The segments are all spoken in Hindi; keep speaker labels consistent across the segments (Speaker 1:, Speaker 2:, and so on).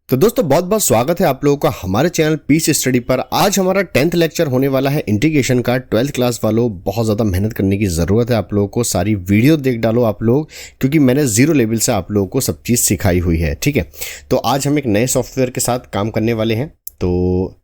Speaker 1: तो दोस्तों बहुत बहुत स्वागत है आप लोगों का हमारे चैनल पीस स्टडी पर। आज हमारा 10th लेक्चर होने वाला है इंटीग्रेशन का। 12th क्लास वालों बहुत ज़्यादा मेहनत करने की ज़रूरत है आप लोगों को। सारी वीडियो देख डालो आप लोग, क्योंकि मैंने जीरो लेवल से आप लोगों को सब चीज़ सिखाई हुई है। ठीक है, तो आज हम एक नए सॉफ्टवेयर के साथ काम करने वाले हैं। तो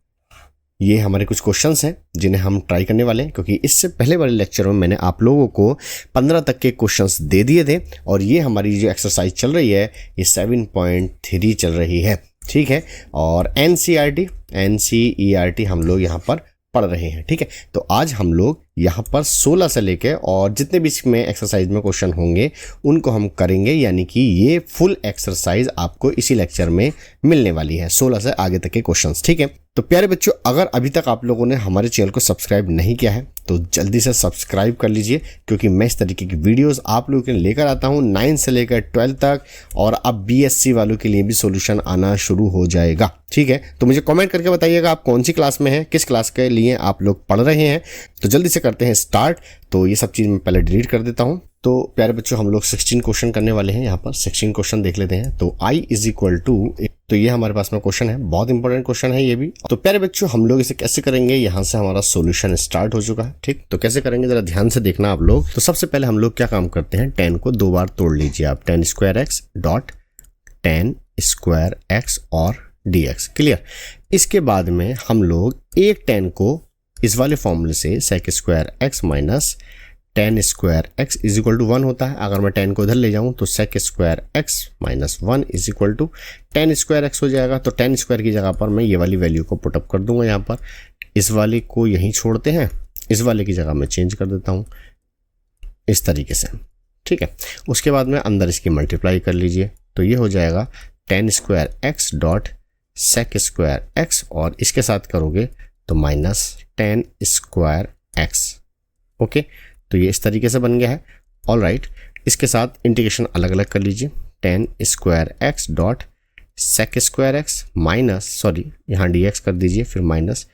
Speaker 1: ये हमारे कुछ क्वेश्चंस हैं जिन्हें हम ट्राई करने वाले हैं, क्योंकि इससे पहले वाले लेक्चर में मैंने आप लोगों को 15 तक के क्वेश्चंस दे दिए थे। और ये हमारी जो एक्सरसाइज चल रही है ये 7.3 चल रही है। ठीक है, और NCERT हम लोग यहाँ पर पढ़ रहे हैं। ठीक है, तो आज हम लोग यहाँ पर 16 से लेके और जितने भी इसमें एक्सरसाइज में क्वेश्चन होंगे उनको हम करेंगे, यानी कि ये फुल एक्सरसाइज आपको इसी लेक्चर में मिलने वाली है, 16 से आगे तक के क्वेश्चंस। ठीक है, तो प्यारे बच्चों, अगर अभी तक आप लोगों ने हमारे चैनल को सब्सक्राइब नहीं किया है तो जल्दी से सब्सक्राइब कर लीजिए, क्योंकि मैं इस तरीके की वीडियोस आप लोगों के लिए लेकर आता हूँ 9 से लेकर 12 तक। और अब BSc वालों के लिए भी सॉल्यूशन आना शुरू हो जाएगा। ठीक है, तो मुझे कमेंट करके बताइएगा आप कौन सी क्लास में हैं, किस क्लास के लिए आप लोग पढ़ रहे हैं। तो जल्दी से करते हैं स्टार्ट। तो ये सब चीज़ मैं पहले डिलीट कर देता हूँ। तो प्यारे बच्चों, हम लोग 16 क्वेश्चन करने वाले हैं। यहाँ पर 16 क्वेश्चन देख लेते हैं। तो I इज इक्वल टू, तो ये हमारे पास में क्वेश्चन है, बहुत इंपॉर्टेंट क्वेश्चन है ये भी। तो प्यारे बच्चों, हम लोग इसे कैसे करेंगे, यहाँ से हमारा सॉल्यूशन स्टार्ट हो चुका है। ठीक, तो कैसे करेंगे जरा ध्यान से देखना आप लोग। तो सबसे पहले हम लोग क्या काम करते हैं, 10 को 2 बार तोड़ लीजिए आप। 10 square x dot 10 square X और dx। क्लियर। इसके बाद में हम लोग एक 10 को इस वाले फॉर्मूले से sec square X minus 10 square X is equal to 1 होता है। अगर मैं 10 को इधर ले जाऊं तो sec square X minus 1 is equal to 10 square X हो जाएगा। तो 10 स्क्वायर की जगह पर मैं ये वाली वैल्यू को पुटअप कर दूंगा। यहाँ पर इस वाले को यहीं छोड़ते हैं, इस वाले की जगह मैं चेंज कर देता हूँ इस तरीके से। ठीक है, उसके बाद में अंदर इसकी मल्टीप्लाई कर लीजिए। तो ये हो जाएगा 10 square x dot sec square X, और इसके साथ करोगे तो माइनस 10 स्क्वायर एक्स। ओके, तो ये इस तरीके से बन गया है। ऑल राइट, इसके साथ इंटीग्रेशन अलग अलग कर लीजिए। 10 square x dot sec square X minus, sorry यहाँ dx कर दीजिए, फिर माइनस,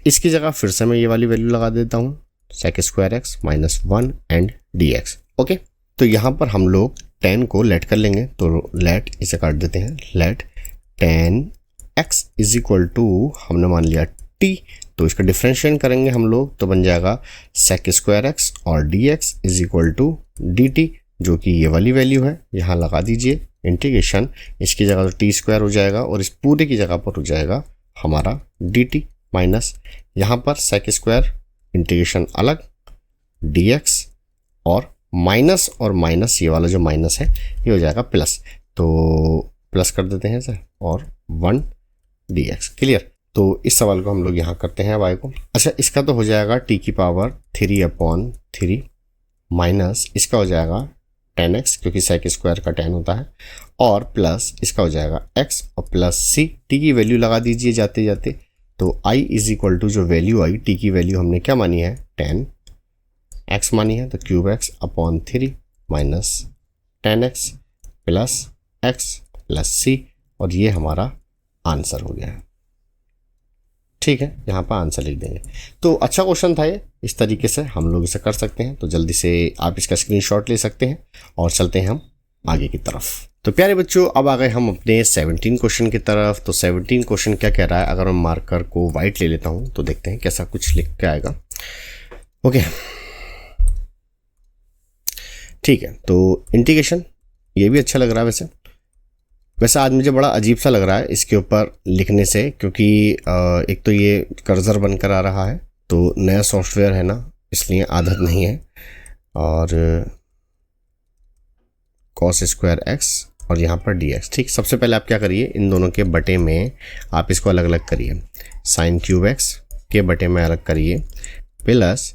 Speaker 1: इसकी जगह फिर से मैं ये वाली वैल्यू लगा देता हूँ, sec square X minus 1 and dx। Okay, तो यहाँ पर हम लोग 10 को लेट कर लेंगे। तो लेट इसे काट देते हैं। Let 10 x is equal to, हमने मान लिया t, तो इसका डिफरेंशिएट करेंगे हम लोग तो बन जाएगा sec स्क्वायर एक्स और dx is equal to dt, जो कि ये वाली वैल्यू है। यहाँ लगा दीजिए इंटीग्रेशन, इसकी जगह तो t स्क्वायर हो जाएगा और इस पूरे की जगह पर हो जाएगा हमारा dt माइनस, यहाँ पर sec स्क्वायर इंटीग्रेशन अलग, dx और माइनस ये वाला जो माइनस है ये हो जाएगा प्लस। तो प्लस कर देते हैं सर, और 1 dx। क्लियर। तो इस सवाल को हम लोग यहाँ करते हैं y को। अच्छा, इसका तो हो जाएगा t की पावर 3/3 माइनस इसका हो जाएगा 10x, क्योंकि sec स्क्वायर का 10 होता है, और प्लस इसका हो जाएगा x और प्लस c। t की वैल्यू लगा दीजिए जाते जाते। तो i इज इक्वल टू, जो वैल्यू आई t की वैल्यू हमने क्या मानी है, 10x मानी है, तो cube x/3 minus 10x plus x plus c, और ये हमारा आंसर हो गया है। ठीक है, यहाँ पर आंसर लिख देंगे। तो अच्छा क्वेश्चन था ये, इस तरीके से हम लोग इसे कर सकते हैं। तो जल्दी से आप इसका स्क्रीनशॉट ले सकते हैं और चलते हैं हम आगे की तरफ। तो प्यारे बच्चों, अब आ गए हम अपने 17 क्वेश्चन की तरफ। तो 17 क्वेश्चन क्या कह रहा है, अगर मैं मार्कर को वाइट ले लेता हूँ तो देखते हैं कैसा कुछ लिख के आएगा। ओके, ठीक है, तो इंटीग्रेशन ये भी अच्छा लग रहा है। वैसे आज मुझे बड़ा अजीब सा लग रहा है इसके ऊपर लिखने से, क्योंकि एक तो ये कर्सर बनकर आ रहा है, तो नया सॉफ्टवेयर है ना, इसलिए आदत नहीं है। और cos स्क्वायर एक्स और यहाँ पर dx। ठीक, सबसे पहले आप क्या करिए, इन दोनों के बटे में आप इसको अलग अलग करिए। साइन क्यूब एक्स के बटे में अलग करिए, plus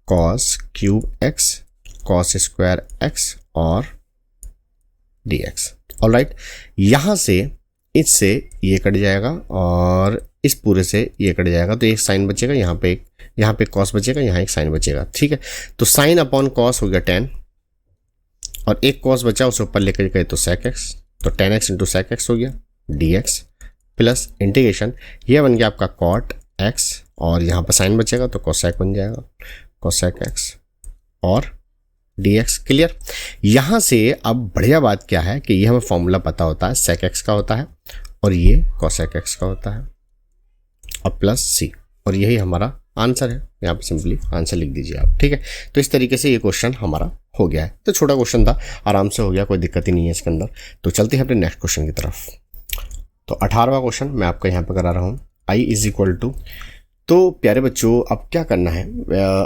Speaker 1: cos cube x cos square X और dx। ऑलराइट, यहाँ से इससे ये कट जाएगा और इस पूरे से ये कट जाएगा, तो एक साइन बचेगा, यहाँ पे कॉस बचेगा, यहाँ एक साइन बचेगा। ठीक है, तो साइन अपॉन कॉस हो गया 10, और एक कॉस बचा उसे ऊपर लेकर गए तो sec x, तो 10x इंटू sec x हो गया dx, प्लस इंटीग्रेशन ये बन गया आपका cot x, और यहाँ पर साइन बचेगा तो cosec बन जाएगा, cosec x और dx। क्लियर। यहाँ से अब बढ़िया बात क्या है कि ये हमें फॉर्मूला पता होता है, sec x का होता है और ये cosec x का होता है और प्लस c, और यही हमारा आंसर है। यहाँ पे सिंपली आंसर लिख दीजिए आप, ठीक है। तो इस तरीके से ये क्वेश्चन हमारा हो गया है। तो छोटा क्वेश्चन था, आराम से हो गया, कोई दिक्कत ही नहीं है इसके अंदर। तो चलते हैं अपने नेक्स्ट क्वेश्चन की तरफ। तो 18वां क्वेश्चन मैं आपका यहाँ पे करा रहा हूँ, i इज इक्वल टू, तो प्यारे बच्चों अब क्या करना है,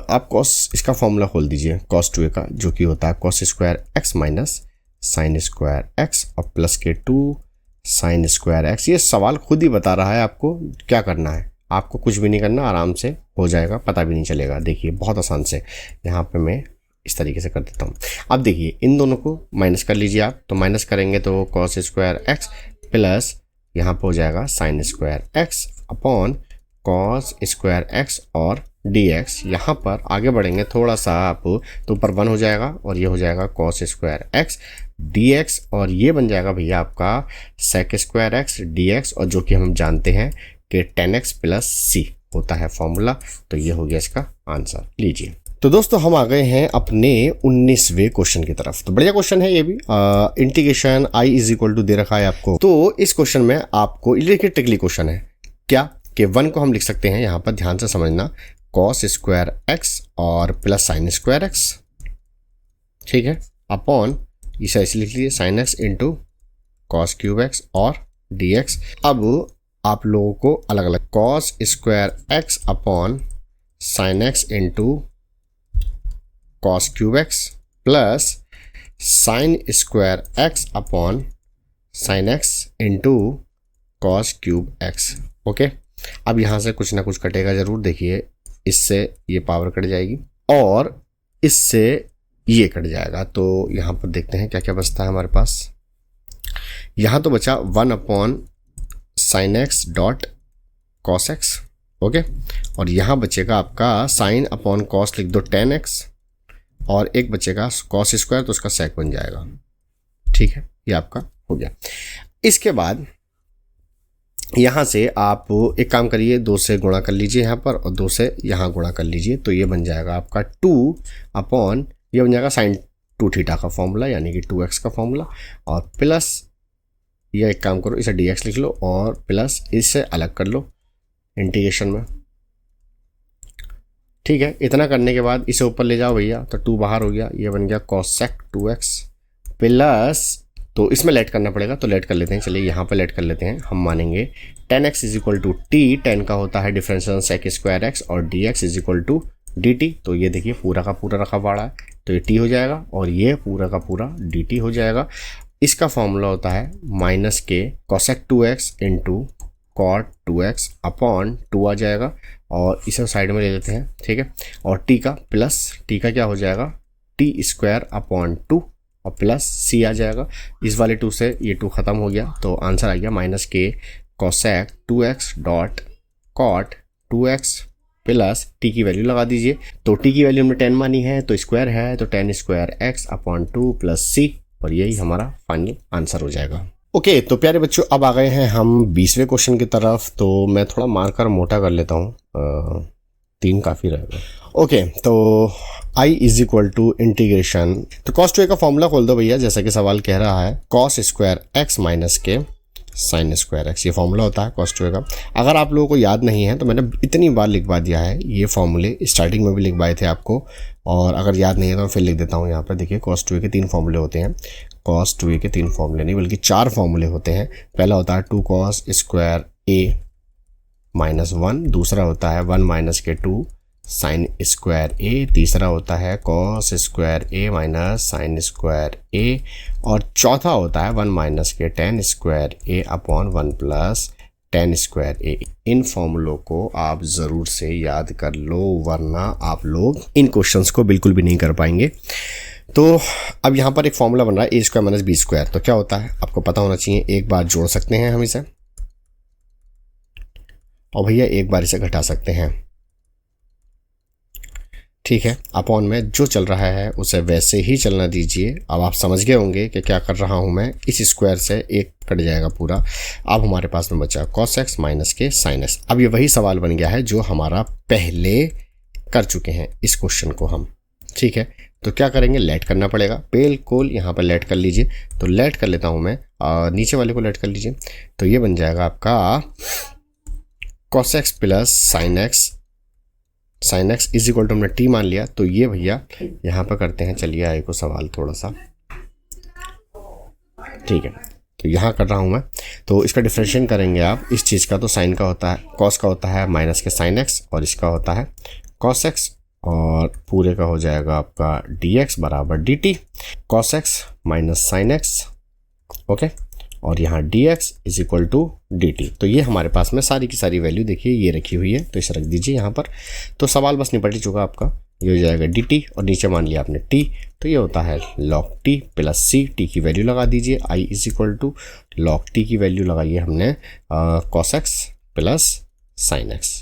Speaker 1: आप कॉस इसका फॉर्मूला खोल दीजिए cos 2a का, जो कि होता है cos square x minus sign square x और प्लस के 2 साइन स्क्वायर x। ये सवाल खुद ही बता रहा है आपको क्या करना है, आपको कुछ भी नहीं करना, आराम से हो जाएगा, पता भी नहीं चलेगा। देखिए बहुत आसान से यहाँ पे मैं इस तरीके से कर देता हूँ। अब देखिए इन दोनों को माइनस कर लीजिए आप, तो माइनस करेंगे तो cos स्क्वायर x प्लस यहाँ पे हो जाएगा sign square x upon cos square x और dx। यहाँ पर आगे बढ़ेंगे थोड़ा सा आप, तो ऊपर 1 हो जाएगा और ये हो जाएगा cos स्क्वायर x dx, और ये बन जाएगा भैया आपका sec स्क्वायर x dx, और जो कि हम जानते हैं कि 10x प्लस c होता है फॉर्मूला। तो ये हो गया इसका आंसर, लीजिए। तो दोस्तों हम आ गए हैं अपने 19वें क्वेश्चन की तरफ। तो बढ़िया क्वेश्चन है ये भी, integration i is equal to दे रखा है आपको। तो इस क्वेश्चन में आपको देखिए ट्रिकली क्वेश्चन है क्या कि 1 को हम लिख सकते हैं, यहाँ पर ध्यान से समझना, cos स्क्वायर x और प्लस साइन स्क्वायर x, ठीक है, अपॉन इसे ऐसे लिख लीजिए sine x into cos cube x और dx। अब आप लोगों को अलग अलग cos square x upon sine x into cos cube x plus sine square x upon sine x into cos cube x। Okay, अब यहाँ से कुछ ना कुछ कटेगा जरूर। देखिए इससे ये पावर कट जाएगी और इससे ये कट जाएगा, तो यहाँ पर देखते हैं क्या क्या बचता है हमारे पास। यहाँ तो बचा 1 upon sine x dot cos x, okay, और यहाँ बचेगा आपका साइन अपॉन कॉस लिख दो 10x, और एक बचेगा कॉस स्क्वायर, तो उसका सेक बन जाएगा, ठीक है, ये आपका हो गया। इसके बाद यहाँ से आप एक काम करिए, 2 से गुणा कर लीजिए यहाँ पर और 2 से यहाँ गुणा कर लीजिए, तो ये बन जाएगा आपका 2 अपॉन, ये बन जाएगा साइन 2 थीटा का फॉर्मूला, यानी कि 2x का फॉर्मूला, और प्लस ये एक काम करो इसे dx लिख लो और प्लस इसे अलग कर लो इंटीग्रेशन में, ठीक है। इतना करने के बाद इसे ऊपर ले जाओ भैया, तो 2 बाहर हो गया, ये बन गया cosec 2x प्लस, तो इसमें लेट करना पड़ेगा, तो लेट कर लेते हैं, चलिए यहाँ पे लेट कर लेते हैं। हम मानेंगे 10x is equal to T, 10 का होता है डिफरेंशियल sec स्क्वायर x और dx is equal to dt। तो ये देखिए पूरा का पूरा रखा पड़ा है, तो ये t हो जाएगा और ये पूरा का पूरा dt हो जाएगा। इसका फॉर्मूला होता है माइनस के cosec 2x into cot 2x upon 2 आ जाएगा, और इसे साइड में ले लेते हैं, ठीक है, और t का प्लस, t का क्या हो जाएगा t स्क्वायर अपॉन 2 और प्लस c आ जाएगा। इस वाले 2 से ये 2 खत्म हो गया, तो आंसर आ गया माइनस के cosec 2x dot cot 2x plus t की वैल्यू लगा दीजिए। तो t की वैल्यू हमने 10 मानी है, तो स्क्वायर है, तो 10 square x upon 2 plus c, और यही हमारा फाइनल आंसर हो जाएगा। ओके, तो प्यारे बच्चों अब आ गए हैं हम 20वें क्वेश्चन की तरफ। तो मैं थोड़ा मार्कर मोटा कर लेता हूँ, 3 काफ़ी रहेगा। ओके, तो i is equal to integration, तो cos 2a का फॉर्मूला खोल दो भैया, जैसा कि सवाल कह रहा है cos स्क्वायर x माइनस के साइन स्क्वायर x, ये फॉर्मूला होता है cos 2a का। अगर आप लोगों को याद नहीं है तो मैंने इतनी बार लिखवा दिया है, ये फॉर्मूले स्टार्टिंग में भी लिखवाए थे आपको, और अगर याद नहीं है तो मैं फिर लिख देता हूँ यहाँ पर। देखिए cos 2a के 3 फॉर्मूले होते हैं, cos 2a के 3 फॉर्मूले नहीं बल्कि 4 फॉर्मूले होते हैं। पहला होता है 2 cos स्क्वायर a माइनस 1, दूसरा होता है 1 माइनस के 2 साइन स्क्वायर a, तीसरा होता है cos square a minus sine square a, और चौथा होता है 1 माइनस के 10 square a upon 1 plus 10 square a। इन फॉर्मूलों को आप ज़रूर से याद कर लो, वरना आप लोग इन क्वेश्चंस को बिल्कुल भी नहीं कर पाएंगे। तो अब यहाँ पर एक फॉर्मूला बन रहा है a square minus B square, तो क्या होता है आपको पता होना चाहिए। एक बार जोड़ सकते हैं हम इसे, और भैया एक बार इसे घटा सकते हैं, ठीक है। अपॉन में जो चल रहा है उसे वैसे ही चलना दीजिए। अब आप समझ गए होंगे कि क्या कर रहा हूं मैं, इस स्क्वायर से एक कट जाएगा पूरा। अब हमारे पास में बचा cos x माइनस के sin x। अब ये वही सवाल बन गया है जो हमारा पहले कर चुके हैं इस क्वेश्चन को हम, ठीक है। तो क्या करेंगे, लेट करना पड़ेगा, बिल्कुल यहाँ पर लेट कर लीजिए। तो लेट कर लेता हूँ मैं, नीचे वाले को लेट कर लीजिए। तो ये बन जाएगा आपका cos x plus sine X is equal to हमने t मान लिया। तो ये भैया यहाँ पर करते हैं, चलिए आए को सवाल थोड़ा सा, ठीक है। तो यहाँ कर रहा हूँ मैं, तो इसका डिफरेंशिएशन करेंगे आप इस चीज़ का, तो साइन का होता है, कॉस का होता है माइनस के साइन एक्स, और इसका होता है कॉस एक्स, और पूरे का हो जाएगा आपका dx बराबर dt, cos X minus sine X, okay, और यहाँ dx is equal to dt। तो ये हमारे पास में सारी की सारी वैल्यू देखिए ये रखी हुई है, तो इसे रख दीजिए यहाँ पर। तो सवाल बस निपट ही चुका आपका, ये हो जाएगा dt, और नीचे मान लिया आपने t, तो ये होता है log t plus c, t की वैल्यू लगा दीजिए, i is equal to log t की वैल्यू लगाइए हमने cos x plus sine x,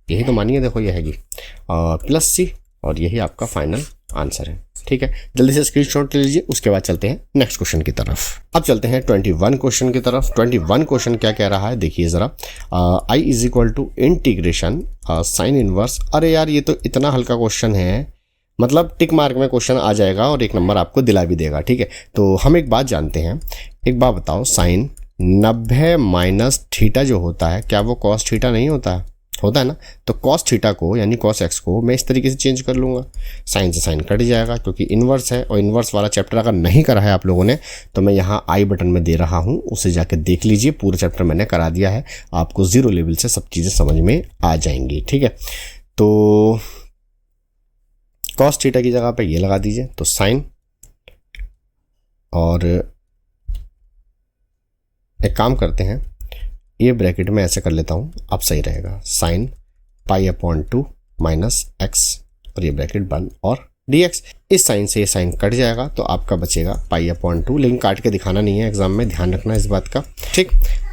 Speaker 1: यही तो मानिए, देखो ये हैगी प्लस c, और यही आपका फाइनल आंसर है, ठीक है। जल्दी से स्क्रीनशॉट ले लीजिए, उसके बाद चलते हैं नेक्स्ट क्वेश्चन की तरफ। अब चलते हैं 21 क्वेश्चन की तरफ। 21 क्वेश्चन क्या कह रहा है, देखिए ज़रा, i is equal to integration sine inverse. अरे यार ये तो इतना हल्का क्वेश्चन है, मतलब टिक मार्क में क्वेश्चन आ जाएगा और 1 नंबर आपको दिला भी देगा, ठीक है। तो हम एक बात जानते हैं, एक बात बताओ, साइन 90 माइनस थीटा जो होता है, क्या वो कॉस थीटा नहीं होता है? होता है ना। तो कॉस थीटा को यानी कॉस एक्स को मैं इस तरीके से चेंज कर लूँगा, साइन से साइन कट जाएगा क्योंकि इन्वर्स है, और इन्वर्स वाला चैप्टर अगर नहीं करा है आप लोगों ने तो मैं यहाँ आई बटन में दे रहा हूँ, उसे जाके देख लीजिए, पूरा चैप्टर मैंने करा दिया है, आपको 0 लेवल से सब चीज़ें समझ में आ जाएंगी, ठीक है। तो कॉस थीटा की जगह पे ये लगा दीजिए, तो साइन, और एक काम करते हैं, ये ब्रैकेट में ऐसे कर लेता हूँ, अब सही रहेगा, sine pi upon 2 minus x, और ये ब्रैकेट बंद, और dx, इस साइन से ये साइन कट जाएगा, तो आपका बचेगा पाई अपॉन 2, लेकिन काट के दिखाना नहीं है एग्जाम में, ध्यान रखना इस बात का, ठीक।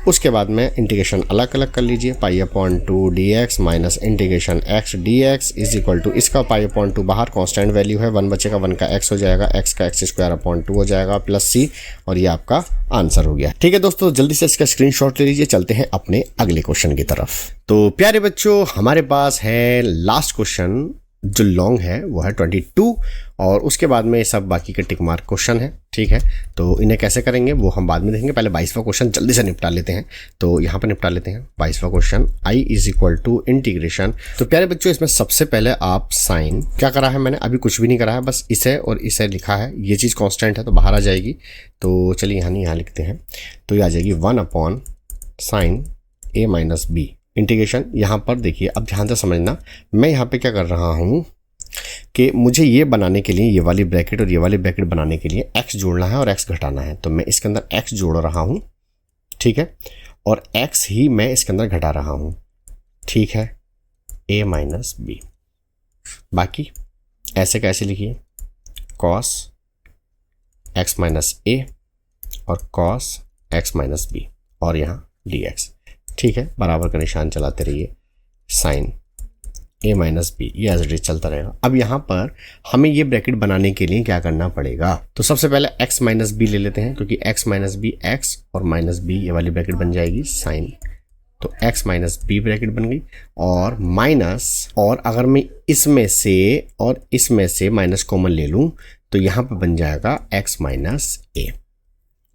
Speaker 1: उसके बाद में इंटीग्रेशन अलग अलग कर लीजिए, pi upon 2 dx minus integration x dx is equal to, इसका पाई अपॉन 2 बाहर कांस्टेंट वैल्यू है, 1 बचेगा, 1 का x हो जाएगा, x का x स्क्वायर अपॉन 2 हो जाएगा प्लस c, और ये आपका आंसर हो गया, ठीक है। दोस्तों जल्दी से इसका स्क्रीनशॉट ले लीजिए, चलते हैं अपने अगले क्वेश्चन की तरफ। तो प्यारे बच्चों, हमारे पास है लास्ट क्वेश्चन, जो लॉन्ग है वो है 22, और उसके बाद में सब बाकी के टिक मार्क क्वेश्चन है, ठीक है। तो इन्हें कैसे करेंगे वो हम बाद में देखेंगे, पहले 22वां क्वेश्चन जल्दी से निपटा लेते हैं। तो यहाँ पर निपटा लेते हैं 22वां question, i is equal to integration. तो प्यारे बच्चों, इसमें सबसे पहले आप साइन, क्या करा है मैंने, अभी कुछ भी नहीं करा है, बस इसे और इसे लिखा है, ये चीज़ कॉन्स्टेंट है तो बाहर आ जाएगी, तो चलिए यहाँ नहीं, यहाँ लिखते हैं, तो ये आ जाएगी 1 upon sine a minus b, integration. यहाँ पर देखिए, अब ध्यान से समझना, मैं यहाँ पे क्या कर रहा हूँ कि मुझे ये बनाने के लिए, ये वाली ब्रैकेट और ये वाली ब्रैकेट बनाने के लिए x जोड़ना है और x घटाना है, तो मैं इसके अंदर x जोड़ रहा हूँ, ठीक है, और x ही मैं इसके अंदर घटा रहा हूँ, ठीक है, a माइनस बी। बाकी ऐसे कैसे लिखिए, cos x माइनस a और cos x माइनस b, और यहाँ dx, ठीक है, बराबर का निशान चलाते रहिए, साइन a माइनस बी, ये एज इट इज चलता रहेगा। अब यहाँ पर हमें ये ब्रैकेट बनाने के लिए क्या करना पड़ेगा, तो सबसे पहले x माइनस बी ले लेते हैं, क्योंकि x माइनस बी, x और माइनस बी, ये वाली ब्रैकेट बन जाएगी साइन, तो x माइनस बी ब्रैकेट बन गई, और माइनस, और अगर मैं इसमें से और इसमें से माइनस कॉमन ले लूँ तो यहाँ पर बन जाएगा x माइनस ए।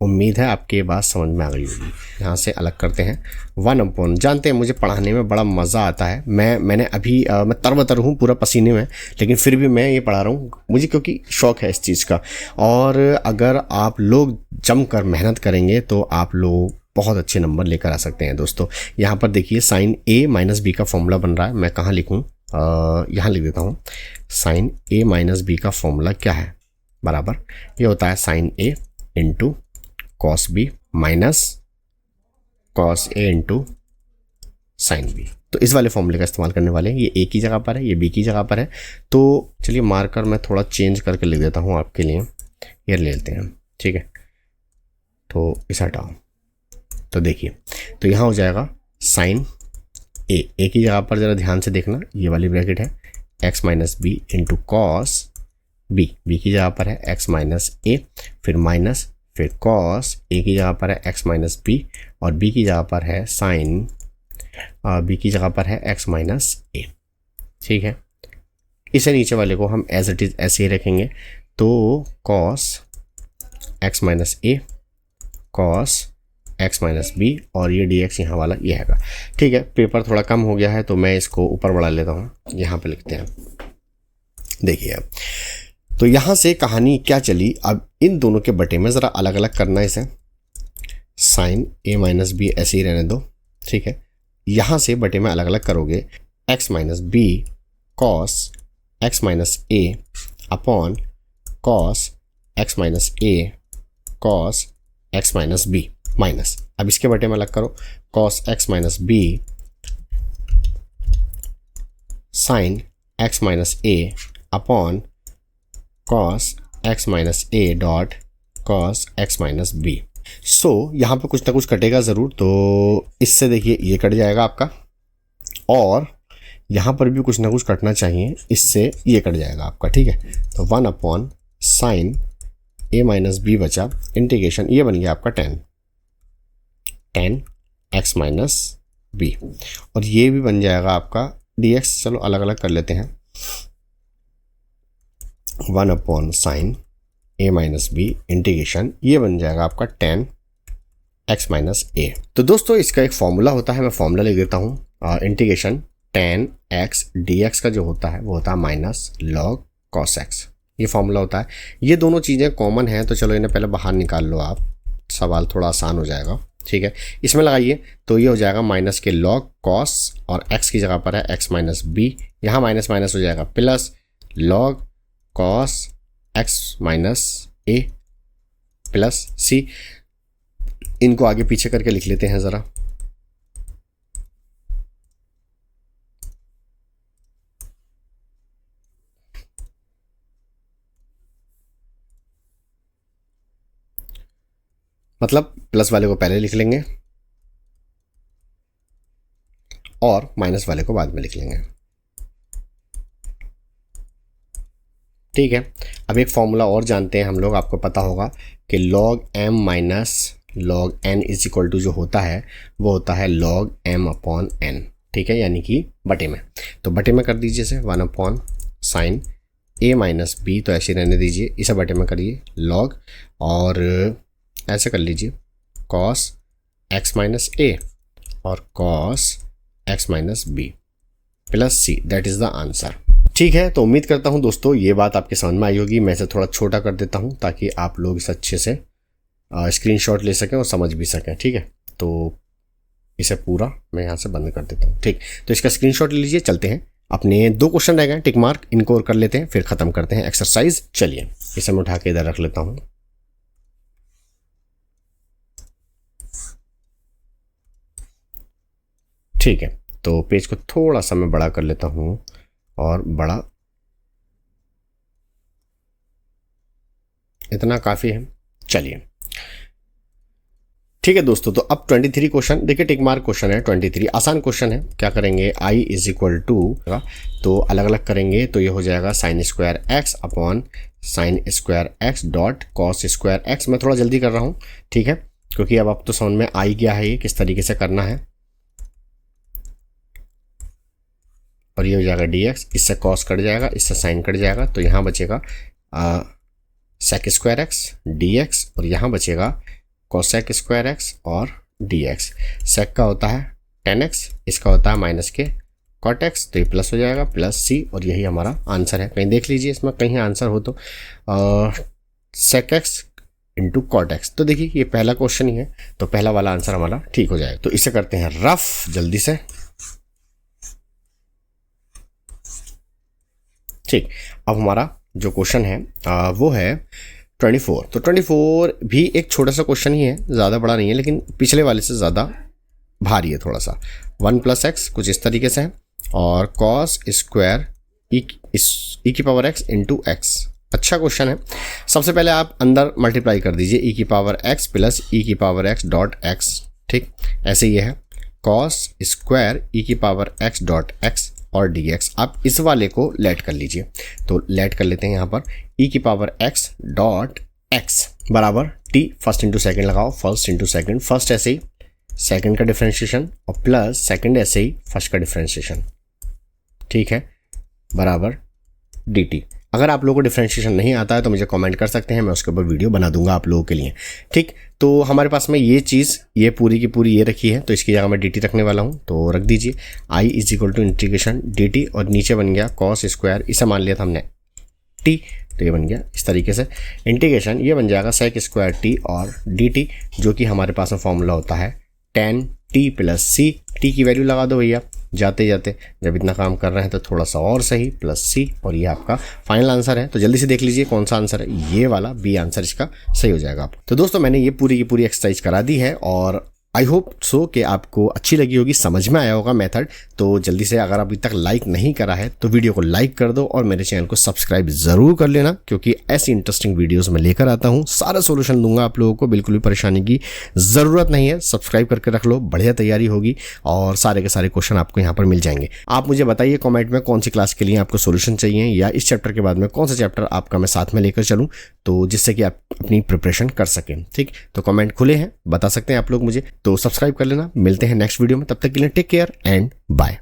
Speaker 1: उम्मीद है आपके ये बात समझ में आ गई होगी। यहाँ से अलग करते हैं, 1 अपॉन, जानते हैं मुझे पढ़ाने में बड़ा मज़ा आता है, मैंने अभी मैं तरबतर हूँ पूरा पसीने में, लेकिन फिर भी मैं ये पढ़ा रहा हूँ मुझे, क्योंकि शौक़ है इस चीज़ का। और अगर आप लोग जमकर मेहनत करेंगे तो आप लोग बहुत अच्छे नंबर लेकर आ सकते हैं। दोस्तों यहाँ पर देखिए, साइन a माइनस बी का फॉर्मूला बन रहा है, मैं कहाँ लिखूँ, यहाँ लिख देता हूँ, साइन a माइनस बी का फॉर्मूला क्या है, बराबर ये होता है sine a into cos B minus cos A into sine B. तो इस वाले फॉर्मूले का इस्तेमाल करने वाले हैं, ये ए की जगह पर है, ये बी की जगह पर है। तो चलिए मार्कर मैं थोड़ा चेंज करके लिख देता हूँ आपके लिए, ये ले लेते हैं, ठीक है। तो इसे हटाओ, तो देखिए, तो यहाँ हो जाएगा साइन ए की जगह पर ज़रा ध्यान से देखना, ये वाली ब्रैकेट है, X minus B into cos B, B की जगह पर है एक्स माइनस ए, फिर माइनस, फिर कॉस ए की जगह पर है एक्स माइनस बी, और बी की जगह पर है साइन, बी की जगह पर है एक्स माइनस ए, ठीक है। इसे नीचे वाले को हम एज इट इज़ ऐसे ही रखेंगे, तो cos x माइनस ए, cos x माइनस बी, और ये dx यहाँ वाला ये आएगा। ठीक है, पेपर थोड़ा कम हो गया है तो मैं इसको ऊपर बढ़ा लेता हूँ, यहाँ पे लिखते हैं। देखिए अब तो यहाँ से कहानी क्या चली, अब इन दोनों के बटे में ज़रा अलग अलग करना है इसे। साइन ए माइनस बी ऐसे ही रहने दो, ठीक है। यहाँ से बटे में अलग अलग करोगे, x minus B cos x minus A upon cos x minus A cos x minus B minus, अब इसके बटे में अलग करो, cos x minus B sine x minus A upon cos x minus A dot cos x minus B. So यहाँ पे कुछ ना कुछ कटेगा ज़रूर, तो इससे देखिए ये कट जाएगा आपका, और यहाँ पर भी कुछ ना कुछ कटना चाहिए, इससे ये कट जाएगा आपका। ठीक है, तो 1 अपॉन साइन ए माइनस बी बचा, इंटीग्रेशन ये बन गया आपका 10 x माइनस बी, और ये भी बन जाएगा आपका dx। चलो अलग अलग कर लेते हैं, 1 अपॉन साइन ए माइनस बी इंटीग्रेशन ये बन जाएगा आपका 10 x माइनस ए। तो दोस्तों इसका एक फॉर्मूला होता है, मैं फॉर्मूला लिख देता हूँ। इंटीग्रेशन 10 x dx का जो होता है वो होता है माइनस लॉग cos x, ये फॉर्मूला होता है। ये दोनों चीज़ें कॉमन हैं, तो चलो इन्हें पहले बाहर निकाल लो आप, सवाल थोड़ा आसान हो जाएगा। ठीक है, इसमें लगाइए तो ये हो जाएगा माइनस के लॉग cos, और x की जगह पर है x माइनस बी, यहाँ माइनस माइनस हो जाएगा plus log cos x minus A plus C. इनको आगे पीछे करके लिख लेते हैं ज़रा। मतलब प्लस वाले को पहले लिख लेंगे और माइनस वाले को बाद में लिख लेंगे। ठीक है, अब एक फॉर्मूला और जानते हैं हम लोग, आपको पता होगा कि log m minus log n is equal to जो होता है वो होता है log m अपॉन n। ठीक है, यानी कि बटे में, तो बटे में कर दीजिए इसे 1 upon sine a minus B, तो ऐसे रहने दीजिए, इसे बटे में करिए log, और ऐसे कर लीजिए cos x माइनस a और cos x minus B plus C, that is the answer. ठीक है, तो उम्मीद करता हूँ दोस्तों ये बात आपके समझ में आई होगी। मैं इसे थोड़ा छोटा कर देता हूँ ताकि आप लोग इसे अच्छे से स्क्रीनशॉट ले सकें और समझ भी सकें। ठीक है, तो इसे पूरा मैं यहाँ से बंद कर देता हूँ। ठीक, तो इसका स्क्रीनशॉट ले लीजिए। चलते हैं, अपने 2 क्वेश्चन रह गए, टिक मार्क, इनको और कर लेते हैं, फिर ख़त्म करते हैं एक्सरसाइज। चलिए इसे मैं उठा के इधर रख लेता हूँ। ठीक है, तो पेज को थोड़ा सा मैं बड़ा कर लेता हूँ, और बड़ा इतना काफ़ी है। चलिए ठीक है दोस्तों, तो अब 23 क्वेश्चन देखिए, टिक मार्क क्वेश्चन है, 23 आसान क्वेश्चन है। क्या करेंगे, i इज इक्वल टू, तो अलग अलग करेंगे तो ये हो जाएगा sine square x upon sine square x dot cos square x. मैं थोड़ा जल्दी कर रहा हूँ, ठीक है, क्योंकि अब तो समझ में आ ही गया है ये किस तरीके से करना है। और ये हो जाएगा dx, इससे cos कट जाएगा, इससे साइन कट जाएगा, तो यहाँ बचेगा sec स्क्वायर एक्स dx, और यहाँ बचेगा cosec स्क्वायर एक्स और dx। sec का होता है 10x, इसका होता है माइनस के cot x, तो ये प्लस हो जाएगा प्लस c, और यही हमारा आंसर है। कहीं देख लीजिए इसमें कहीं आंसर हो तो sec x into cot x, तो देखिए ये पहला क्वेश्चन ही है, तो पहला वाला आंसर हमारा ठीक हो जाएगा। तो इसे करते हैं रफ जल्दी से। ठीक, अब हमारा जो क्वेश्चन है वो है 24। तो 24 भी एक छोटा सा क्वेश्चन ही है, ज़्यादा बड़ा नहीं है, लेकिन पिछले वाले से ज़्यादा भारी है थोड़ा सा। 1 प्लस एक्स कुछ इस तरीके से है, और कॉस स्क्वायर ई की पावर एक्स इंटू एक्स। अच्छा क्वेश्चन है। सबसे पहले आप अंदर मल्टीप्लाई कर दीजिए, ई की पावर एक्स प्लस ई की पावर एक्स डॉट एक्स। ठीक, ऐसे ये है कॉस स्क्वायर ई की पावर एक्स डॉट एक्स और dx। आप इस वाले को लेट कर लीजिए, तो लेट कर लेते हैं यहाँ पर e की पावर x डॉट x बराबर t, फर्स्ट इंटू सेकेंड लगाओ, फर्स्ट इंटू सेकेंड, फर्स्ट ऐसे ही सेकेंड का डिफ्रेंशिएशन और प्लस सेकेंड ऐसे ही फर्स्ट का डिफ्रेंशिएशन। ठीक है, बराबर dt। अगर आप लोगों को डिफरेंशिएशन नहीं आता है तो मुझे कमेंट कर सकते हैं, मैं उसके ऊपर वीडियो बना दूंगा आप लोगों के लिए। ठीक, तो हमारे पास में ये चीज़ ये पूरी की पूरी ये रखी है, तो इसकी जगह मैं dt रखने वाला हूँ। तो रख दीजिए i is equal to integration dt और नीचे बन गया कॉस स्क्वायर, इसे मान लिया था हमने t, तो ये बन गया इस तरीके से इंटीग्रेशन, ये बन जाएगा सेक स्क्वायर t और dt, जो कि हमारे पास में फॉर्मूला होता है tan t plus c। t की वैल्यू लगा दो भैया जाते जाते, जब इतना काम कर रहे हैं तो थोड़ा सा और सही, प्लस c, और ये आपका फाइनल आंसर है। तो जल्दी से देख लीजिए कौन सा आंसर है, ये वाला बी आंसर इसका सही हो जाएगा आप। तो दोस्तों मैंने ये पूरी की पूरी एक्सरसाइज करा दी है और आई होप सो कि आपको अच्छी लगी होगी, समझ में आया होगा मेथड। तो जल्दी से अगर अभी तक लाइक नहीं करा है तो वीडियो को लाइक कर दो और मेरे चैनल को सब्सक्राइब जरूर कर लेना, क्योंकि ऐसी इंटरेस्टिंग वीडियोस मैं लेकर आता हूँ, सारा सोल्यूशन दूंगा आप लोगों को, बिल्कुल भी परेशानी की ज़रूरत नहीं है। सब्सक्राइब करके रख लो, बढ़िया तैयारी होगी और सारे के सारे क्वेश्चन आपको यहाँ पर मिल जाएंगे। आप मुझे बताइए कॉमेंट में कौन सी क्लास के लिए आपको सोल्यूशन चाहिए, या इस चैप्टर के बाद में कौन सा चैप्टर आपका मैं साथ में लेकर चलूँ, तो जिससे कि आप अपनी प्रिपरेशन कर सकें। ठीक, तो कमेंट खुले हैं, बता सकते हैं आप लोग मुझे, तो सब्सक्राइब कर लेना। मिलते हैं नेक्स्ट वीडियो में, तब तक के लिए टेक केयर एंड बाय।